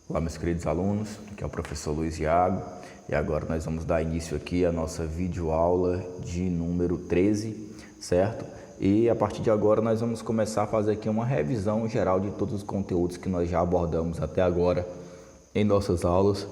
Olá, meus queridos alunos, aqui é o professor Luiz Iago e agora nós vamos dar início aqui à nossa videoaula de número 13, certo? E a partir de agora nós vamos começar a fazer aqui uma revisão geral de todos os conteúdos que nós já abordamos até agora em nossas aulas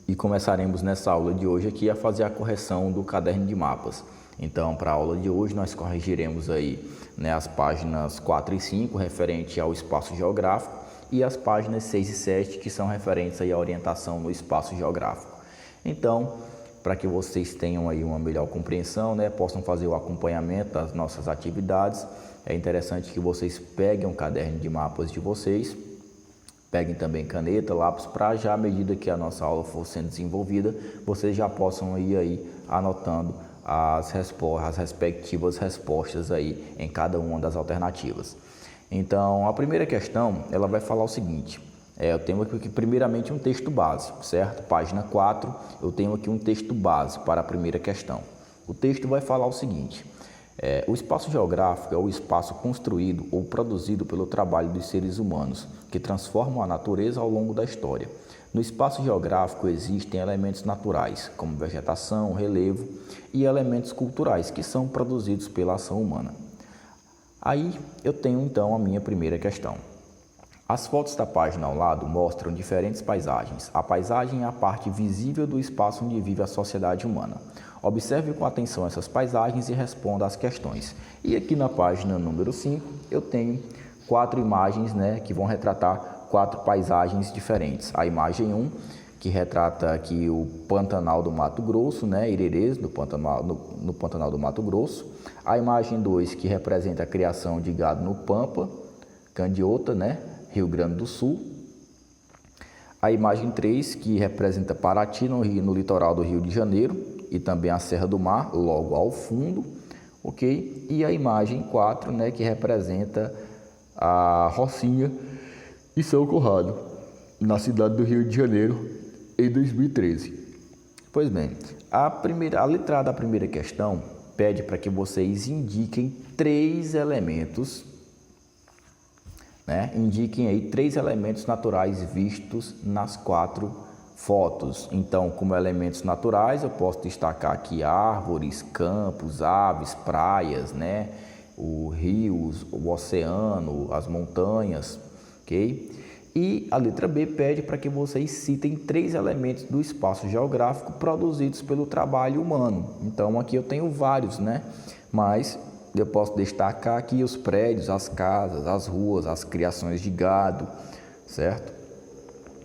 e começaremos nessa aula de hoje aqui a fazer a correção do caderno de mapas. Então, para a aula de hoje nós corrigiremos aí, as páginas 4 e 5 referente ao espaço geográfico e as páginas 6 e 7 que são referentes aí à orientação no espaço geográfico. Então, para que vocês tenham aí uma melhor compreensão, possam fazer o acompanhamento das nossas atividades, é interessante que vocês peguem um caderno de mapas de vocês, peguem também caneta, lápis, para já à medida que a nossa aula for sendo desenvolvida, vocês já possam ir aí anotando as respectivas respostas aí em cada uma das alternativas. Então, a primeira questão, ela vai falar o seguinte, eu tenho aqui primeiramente um texto básico, certo? Página 4, eu tenho aqui um texto básico para a primeira questão. O texto vai falar o seguinte, o espaço geográfico é o espaço construído ou produzido pelo trabalho dos seres humanos, que transformam a natureza ao longo da história. No espaço geográfico existem elementos naturais, como vegetação, relevo, e elementos culturais, que são produzidos pela ação humana. Aí eu tenho então a minha primeira questão. As fotos da página ao lado mostram diferentes paisagens. A paisagem é a parte visível do espaço onde vive a sociedade humana. Observe com atenção essas paisagens e responda às questões. E aqui na página número 5 eu tenho 4 imagens que vão retratar 4 paisagens diferentes. A imagem 1, que retrata aqui o Pantanal do Mato Grosso, Irerês, no Pantanal do Mato Grosso. A imagem 2, que representa a criação de gado no Pampa, Candiota, Rio Grande do Sul. A imagem 3, que representa Paraty, no litoral do Rio de Janeiro, e também a Serra do Mar, logo ao fundo, ok? E a imagem 4, que representa a Rocinha e São Conrado, na cidade do Rio de Janeiro, em 2013. Pois bem, a letra A da primeira questão pede para que vocês indiquem 3 elementos, indiquem aí 3 elementos naturais vistos nas 4 fotos. Então, como elementos naturais, eu posso destacar aqui árvores, campos, aves, praias, os rios, o oceano, as montanhas, ok? E a letra B pede para que vocês citem 3 elementos do espaço geográfico produzidos pelo trabalho humano. Então, aqui eu tenho vários, mas eu posso destacar aqui os prédios, as casas, as ruas, as criações de gado, certo?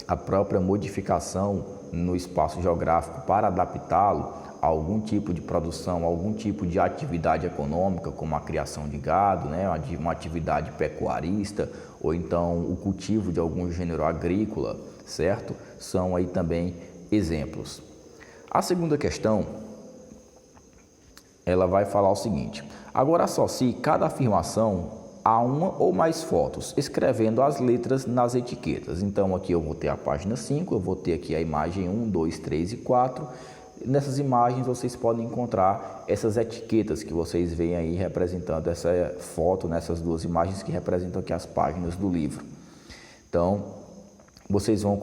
A própria modificação no espaço geográfico para adaptá-lo a algum tipo de produção, algum tipo de atividade econômica, como a criação de gado, uma atividade pecuarista, ou então o cultivo de algum gênero agrícola, certo? São aí também exemplos. A segunda questão, ela vai falar o seguinte, agora associe cada afirmação a uma ou mais fotos, escrevendo as letras nas etiquetas. Então, aqui eu vou ter a página 5, eu vou ter aqui a imagem 1, 2, 3 e 4. Nessas imagens vocês podem encontrar essas etiquetas que vocês veem aí representando essa foto, nessas 2 imagens que representam aqui as páginas do livro. Então, vocês vão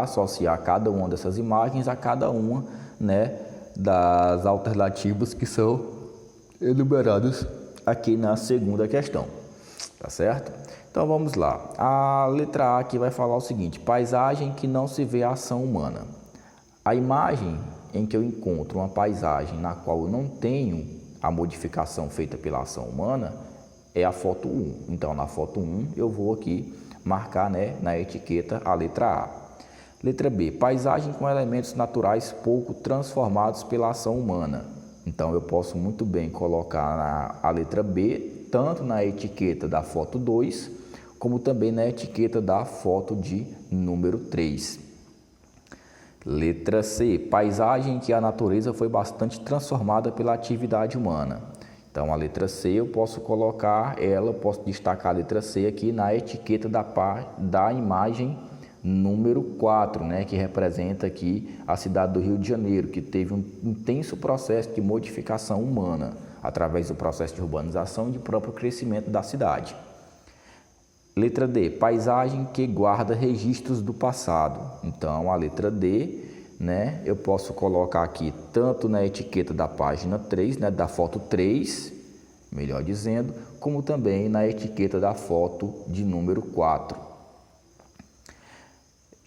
associar cada uma dessas imagens a cada uma, das alternativas que são enumeradas aqui na segunda questão, tá certo? Então, vamos lá. A letra A aqui vai falar o seguinte, paisagem que não se vê a ação humana. A imagem em que eu encontro uma paisagem na qual eu não tenho a modificação feita pela ação humana é a foto 1. Então, na foto 1, eu vou aqui marcar na etiqueta a letra A. Letra B, paisagem com elementos naturais pouco transformados pela ação humana. Então, eu posso muito bem colocar a letra B, tanto na etiqueta da foto 2, como também na etiqueta da foto de número 3. Letra C, paisagem que a natureza foi bastante transformada pela atividade humana. Então, a letra C eu posso posso destacar a letra C aqui na etiqueta da imagem número 4, que representa aqui a cidade do Rio de Janeiro, que teve um intenso processo de modificação humana, através do processo de urbanização e de próprio crescimento da cidade. Letra D, paisagem que guarda registros do passado. Então, a letra D, né, eu posso colocar aqui tanto na etiqueta da página 3, né, da foto 3, melhor dizendo, como também na etiqueta da foto de número 4.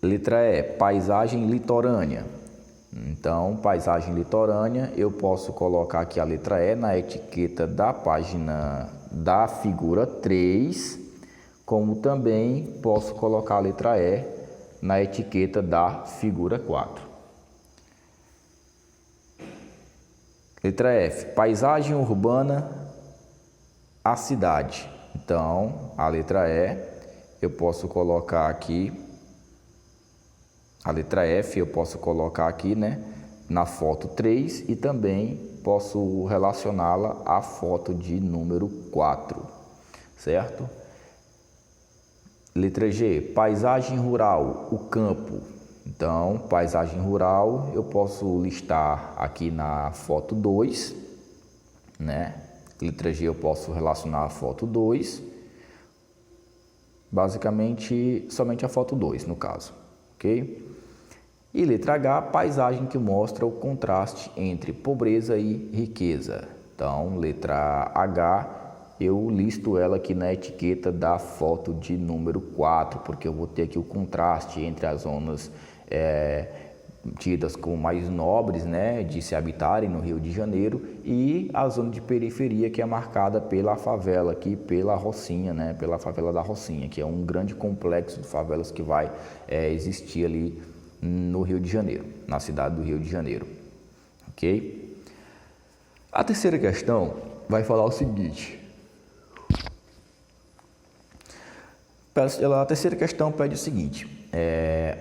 Letra E, paisagem litorânea. Então, paisagem litorânea, eu posso colocar aqui a letra E na etiqueta da página da figura 3, como também posso colocar a letra E na etiqueta da figura 4. Letra F, paisagem urbana, a cidade. Então, a letra E, eu posso colocar aqui, a letra F eu posso colocar aqui, né, na foto 3 e também posso relacioná-la à foto de número 4, certo? Letra G, paisagem rural, o campo. Então, paisagem rural, eu posso listar aqui na foto 2, né? Letra G eu posso relacionar a foto 2, basicamente somente a foto 2 no caso, ok? E letra H, paisagem que mostra o contraste entre pobreza e riqueza. Então, letra H, eu listo ela aqui na etiqueta da foto de número 4, porque eu vou ter aqui o contraste entre as zonas tidas como mais nobres, né, de se habitarem no Rio de Janeiro, e a zona de periferia que é marcada pela favela aqui, pela Rocinha, né, pela favela da Rocinha, que é um grande complexo de favelas que vai existir ali no Rio de Janeiro, na cidade do Rio de Janeiro, ok? A terceira questão vai falar o seguinte. A terceira questão pede o seguinte,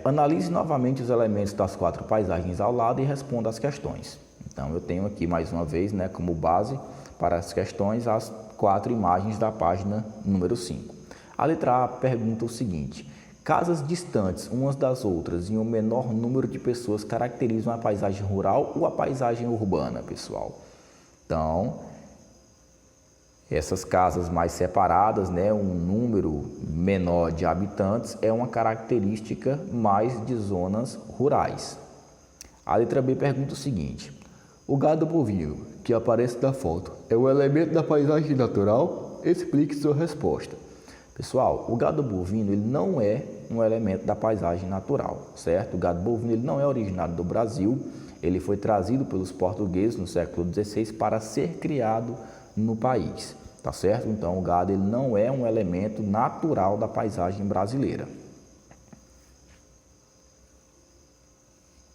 analise novamente os elementos das 4 paisagens ao lado e responda as questões. Então, eu tenho aqui mais uma vez, né, como base para as questões, as 4 imagens da página número 5. A letra A pergunta o seguinte, casas distantes umas das outras e um menor número de pessoas caracterizam a paisagem rural ou a paisagem urbana, pessoal? Então, essas casas mais separadas, né, um número menor de habitantes, é uma característica mais de zonas rurais. A letra B pergunta o seguinte, o gado bovino que aparece na foto é um elemento da paisagem natural? Explique sua resposta. Pessoal, o gado bovino ele não é um elemento da paisagem natural, certo? O gado bovino ele não é originário do Brasil, ele foi trazido pelos portugueses no século XVI para ser criado no país, tá certo? Então, o gado ele não é um elemento natural da paisagem brasileira.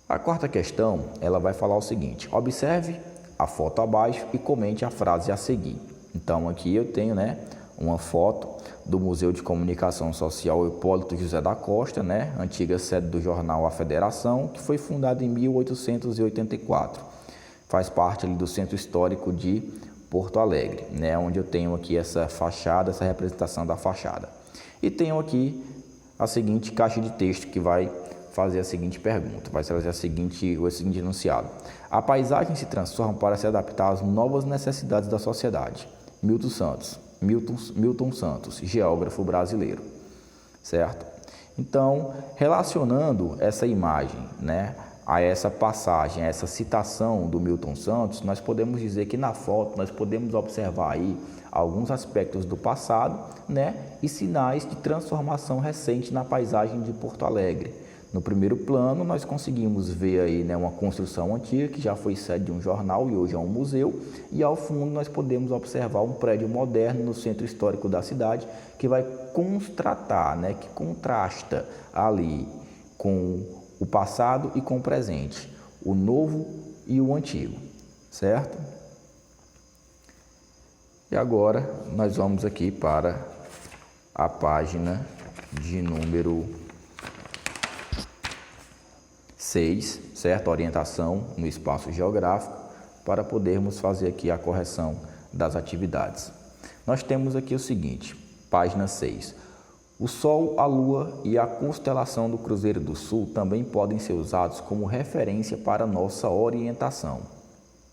A quarta questão, ela vai falar o seguinte, observe a foto abaixo e comente a frase a seguir. Então, aqui eu tenho, né, uma foto do Museu de Comunicação Social Hipólito José da Costa, né, antiga sede do jornal A Federação, que foi fundado em 1884. Faz parte ali do Centro Histórico de Porto Alegre, né, onde eu tenho aqui essa fachada, essa representação da fachada. E tenho aqui a seguinte caixa de texto que vai fazer a seguinte pergunta, vai trazer o seguinte enunciado. A paisagem se transforma para se adaptar às novas necessidades da sociedade. Milton Santos, geógrafo brasileiro, certo? Então, relacionando essa imagem, né, a essa passagem, a essa citação do Milton Santos, nós podemos dizer que na foto nós podemos observar aí alguns aspectos do passado, né, e sinais de transformação recente na paisagem de Porto Alegre. No primeiro plano, nós conseguimos ver aí, né, uma construção antiga que já foi sede de um jornal e hoje é um museu, e ao fundo nós podemos observar um prédio moderno no centro histórico da cidade que vai contrastar, né, que contrasta ali com o passado e com o presente, o novo e o antigo, certo? E agora nós vamos aqui para a página de número 6, certo? Orientação no espaço geográfico, para podermos fazer aqui a correção das atividades. Nós temos aqui o seguinte, página 6. O Sol, a Lua e a constelação do Cruzeiro do Sul também podem ser usados como referência para nossa orientação.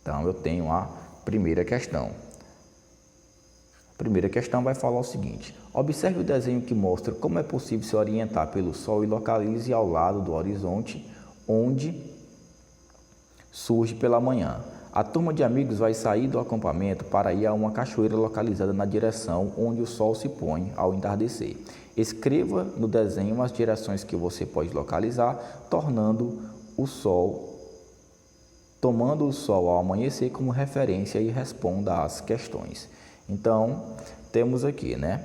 Então, eu tenho a primeira questão. A Primeira questão vai falar o seguinte: observe o desenho que mostra como é possível se orientar pelo Sol e localize ao lado do horizonte onde surge pela manhã. A turma de amigos vai sair do acampamento para ir a uma cachoeira localizada na direção onde o Sol se põe ao entardecer. Escreva no desenho as direções que você pode localizar, tomando o Sol ao amanhecer como referência e responda às questões. Então, temos aqui, né?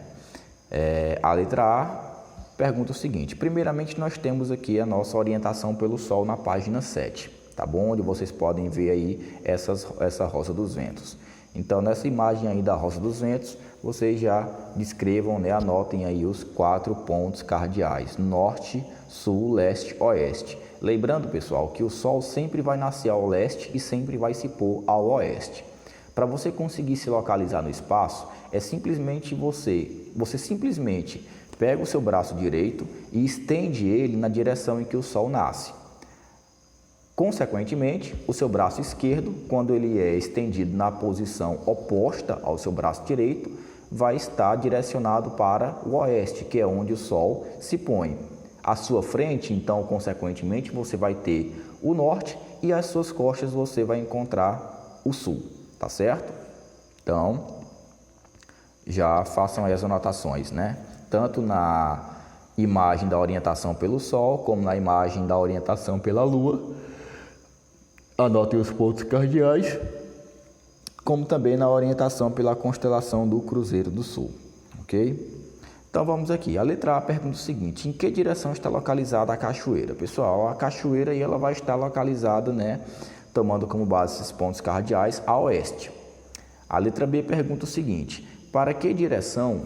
A letra A pergunta o seguinte: primeiramente, nós temos aqui a nossa orientação pelo Sol na página 7, tá bom? Onde vocês podem ver aí essa rosa dos ventos. Então, nessa imagem aí da rosa dos ventos, vocês já descrevam, né? Anotem aí os 4 pontos cardeais: norte, sul, leste, oeste. Lembrando, pessoal, que o Sol sempre vai nascer ao leste e sempre vai se pôr ao oeste. Para você conseguir se localizar no espaço, é simplesmente você simplesmente pega o seu braço direito e estende ele na direção em que o Sol nasce. Consequentemente, o seu braço esquerdo, quando ele é estendido na posição oposta ao seu braço direito, vai estar direcionado para o oeste, que é onde o Sol se põe. À sua frente, então, consequentemente, você vai ter o norte e às suas costas você vai encontrar o sul, tá certo? Então, já façam aí as anotações, né? Tanto na imagem da orientação pelo Sol, como na imagem da orientação pela Lua. Anotem os pontos cardeais, como também na orientação pela constelação do Cruzeiro do Sul, ok? Então vamos aqui, a letra A pergunta o seguinte: em que direção está localizada a cachoeira? Pessoal, a cachoeira aí ela vai estar localizada, né, tomando como base esses pontos cardeais, a oeste. A letra B pergunta o seguinte: para que direção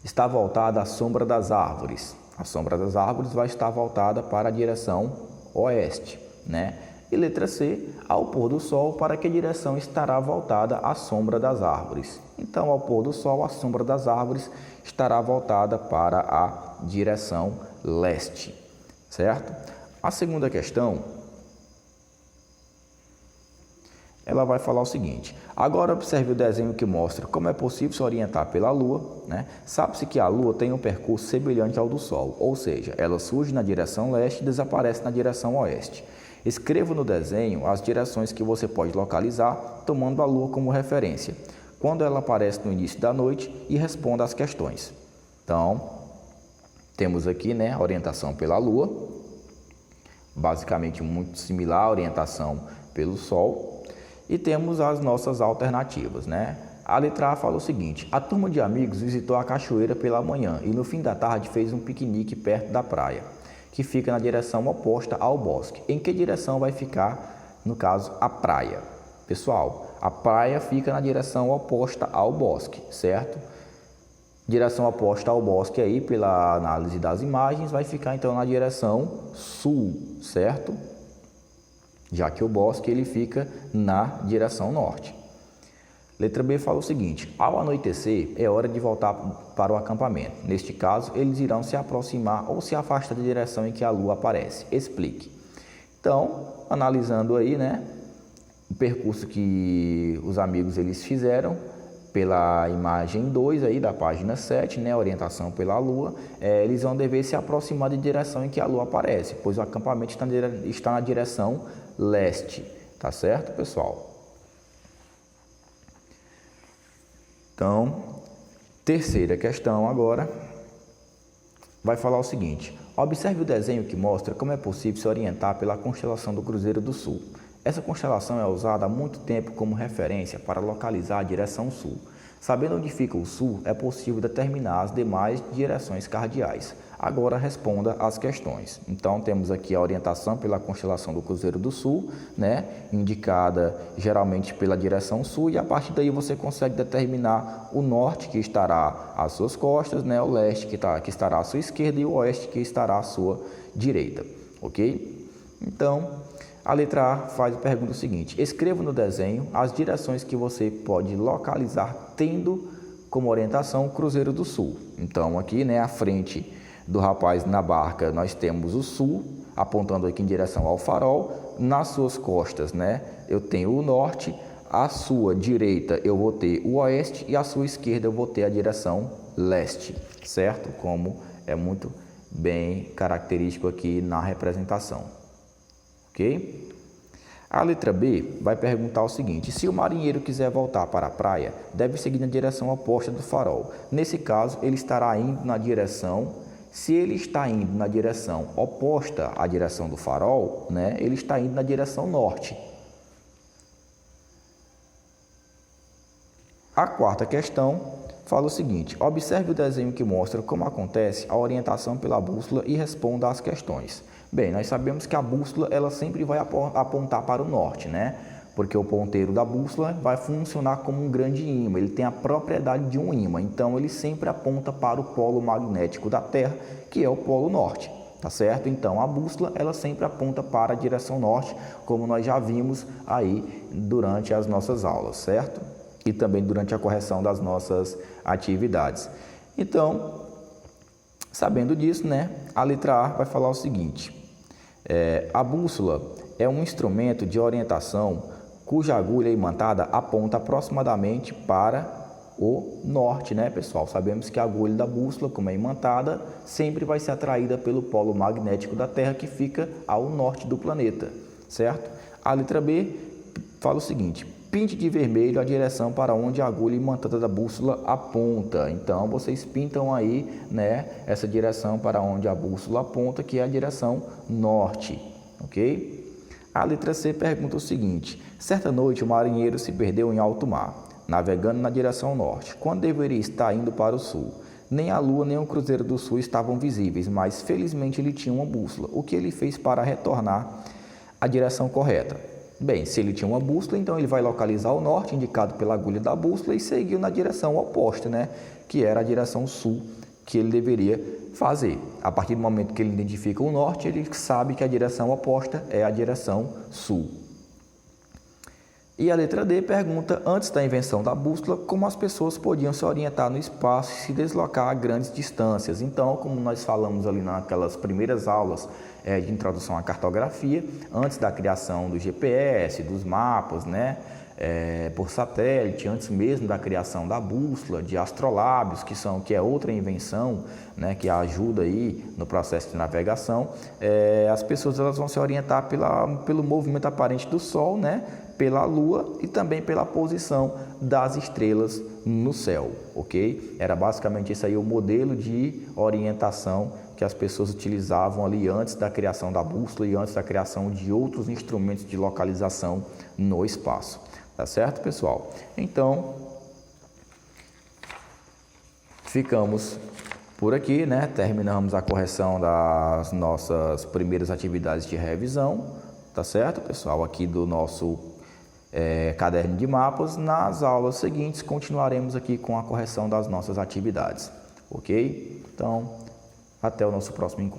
está voltada a sombra das árvores? A sombra das árvores vai estar voltada para a direção oeste, né? E letra C, ao pôr do sol, para que direção estará voltada a sombra das árvores? Então, ao pôr do sol, a sombra das árvores estará voltada para a direção leste, certo? A segunda questão, ela vai falar o seguinte: agora observe o desenho que mostra como é possível se orientar pela Lua, né? Sabe-se que a Lua tem um percurso semelhante ao do Sol, ou seja, ela surge na direção leste e desaparece na direção oeste. Escreva no desenho as direções que você pode localizar, tomando a Lua como referência, quando ela aparece no início da noite, e responda às questões. Então, temos aqui, né, a orientação pela Lua, basicamente muito similar à orientação pelo Sol, e temos as nossas alternativas, né? A letra A fala o seguinte: a turma de amigos visitou a cachoeira pela manhã e no fim da tarde fez um piquenique perto da praia, que fica na direção oposta ao bosque. Em que direção vai ficar, no caso, a praia? Pessoal, a praia fica na direção oposta ao bosque, certo? Direção oposta ao bosque aí, pela análise das imagens, vai ficar então na direção sul, certo? Já que o bosque ele fica na direção norte. Letra B fala o seguinte: ao anoitecer é hora de voltar para o acampamento. Neste caso, eles irão se aproximar ou se afastar da direção em que a lua aparece. Explique. Então, analisando aí, né, o percurso que os amigos eles fizeram pela imagem 2 aí da página 7, né, orientação pela lua, eles vão dever se aproximar da direção em que a lua aparece, pois o acampamento está na direção leste, tá certo, pessoal? Então, terceira questão agora vai falar o seguinte: observe o desenho que mostra como é possível se orientar pela constelação do Cruzeiro do Sul. Essa constelação é usada há muito tempo como referência para localizar a direção sul. Sabendo onde fica o sul, é possível determinar as demais direções cardeais. Agora responda às questões. Então temos aqui a orientação pela constelação do Cruzeiro do Sul, né, indicada geralmente pela direção sul, e a partir daí você consegue determinar o norte, que estará às suas costas, né, o leste que estará à sua esquerda e o oeste que estará à sua direita, ok? Então, a letra A faz a pergunta seguinte: escreva no desenho as direções que você pode localizar tendo como orientação o Cruzeiro do Sul. Então aqui, né, à frente do rapaz na barca nós temos o sul, apontando aqui em direção ao farol. Nas suas costas, né, eu tenho o norte, à sua direita eu vou ter o oeste e à sua esquerda eu vou ter a direção leste, certo? Como é muito bem característico aqui na representação, ok? A letra B vai perguntar o seguinte: se o marinheiro quiser voltar para a praia, deve seguir na direção oposta do farol. Nesse caso, ele estará indo na direção, se ele está indo na direção oposta à direção do farol, né, ele está indo na direção norte. A quarta questão fala o seguinte: observe o desenho que mostra como acontece a orientação pela bússola e responda às questões. Bem, nós sabemos que a bússola ela sempre vai apontar para o norte, né? Porque o ponteiro da bússola vai funcionar como um grande ímã, ele tem a propriedade de um ímã, então ele sempre aponta para o polo magnético da Terra, que é o polo norte, tá certo? Então a bússola ela sempre aponta para a direção norte, como nós já vimos aí durante as nossas aulas, certo? E também durante a correção das nossas atividades. Então, sabendo disso, né, a letra A vai falar o seguinte: a bússola é um instrumento de orientação cuja agulha imantada aponta aproximadamente para o norte, né, pessoal? Sabemos que a agulha da bússola, como é imantada, sempre vai ser atraída pelo polo magnético da Terra, que fica ao norte do planeta, certo? A letra B fala o seguinte: pinte de vermelho a direção para onde a agulha imantada da bússola aponta. Então, vocês pintam aí, né, essa direção para onde a bússola aponta, que é a direção norte, ok? A letra C pergunta o seguinte: certa noite o marinheiro se perdeu em alto mar, navegando na direção norte, quando deveria estar indo para o sul. Nem a lua nem o cruzeiro do sul estavam visíveis, mas felizmente ele tinha uma bússola. O que ele fez para retornar à direção correta? Bem, se ele tinha uma bússola, então ele vai localizar o norte, indicado pela agulha da bússola, e seguiu na direção oposta, né? Que era a direção sul, que ele deveria fazer. A partir do momento que ele identifica o norte, ele sabe que a direção oposta é a direção sul. E a letra D pergunta: antes da invenção da bússola, como as pessoas podiam se orientar no espaço e se deslocar a grandes distâncias? Então, como nós falamos ali naquelas primeiras aulas de introdução à cartografia, antes da criação do GPS, dos mapas, né, por satélite, antes mesmo da criação da bússola, de astrolábios, que é outra invenção, né, que ajuda aí no processo de navegação, as pessoas elas vão se orientar pelo movimento aparente do Sol, né, pela Lua e também pela posição das estrelas no céu, ok? Era basicamente esse aí o modelo de orientação que as pessoas utilizavam ali antes da criação da bússola e antes da criação de outros instrumentos de localização no espaço. Tá certo, pessoal? Então, ficamos por aqui, né? Terminamos a correção das nossas primeiras atividades de revisão, tá certo, pessoal? Aqui do nosso caderno de mapas. Nas aulas seguintes, continuaremos aqui com a correção das nossas atividades, ok? Então, até o nosso próximo encontro.